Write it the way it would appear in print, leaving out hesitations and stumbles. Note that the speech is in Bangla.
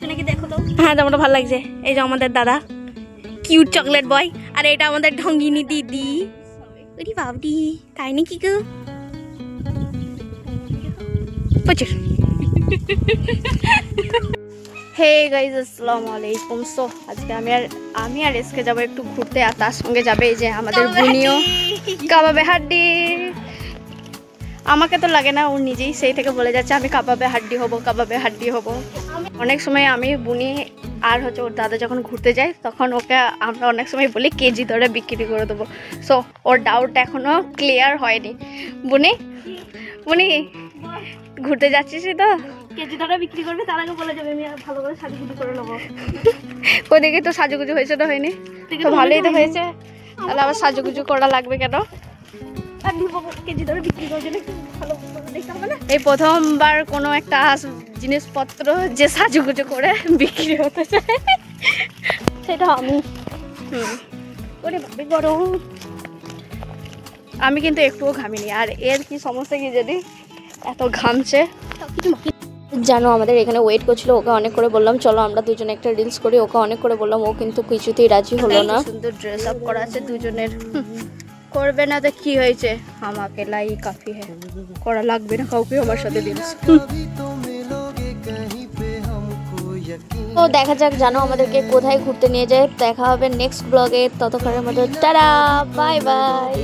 নাকি দেখো তো। হ্যাঁ তোমার ভালো লাগছে। এই যে আমাদের দাদা কিউট চকলেট বয়, আর এটা আমাদের ঢঙ্গিনী দিদি। ওরে বাবদি তাই নাকি গো, প্রচুর। হে গাইজ আসসালামু আলাইকুম। সো আজকে আমি আর এসকে যাবো একটু ঘুরতে, আর তার সঙ্গে যাবে এই যে আমাদের বুনিও কাবাবে হাড্ডি। আমাকে তো লাগে না, ও নিজেই সেই থেকে বলে যাচ্ছে আমি কাবাবে হাড্ডি হব, কাবাবে হাড্ডি হব। অনেক সময় আমি বুনি আর হচ্ছে ওর দাদা যখন ঘুরতে যায় তখন ওকে আমরা অনেক সময় বলি কেজি দরে বিক্রি করে দেবো। সো ওর ডাউট এখনো ক্লিয়ার হয়নি। বুনি বুনি ঘুরতে যাচ্ছিস তো, কেজি দরে বিক্রি করবে, তার আগে বলে যাবে আমি ভালো করে সাজুগুজু করে নেবো। ওই দেখে তো সাজুগুজু হয়েছে তো হয়নি, তো ভালোই তো হয়েছে, তাহলে আবার সাজুগুজু করা লাগবে কেন? এই প্রথমবার কোনো একটা জিনিসপত্র যে সাজুগুজু করে বিক্রি হতে চায় সেটা আমি। ওরে ভাবি গরম, আমি কিন্তু একটুও ঘামিনি। আর এর কি সমস্যা কি যদি এত ঘামছে। জানো আমাদের এখানে ওয়েট করছিল, ওকে অনেক করে বললাম চলো আমরা দুজনে একটা রিলস করি, ওকে অনেক করে বললাম, ও কিন্তু কিছুতেই রাজি হলো না। সুন্দর ড্রেস আপ করা আছে দুজনের, করবে না তো কি হয়েছে, আমাকে লাই কাফি হ্যাঁ, করা লাগবে না কাউকে আমার সাথে রিলস। তো দেখা যাক জানো আমাদেরকে কোথায় ঘুরতে নিয়ে যায়। দেখা হবে নেক্সট ব্লগে, ততক্ষণের মধ্যে টাটা বাই বাই।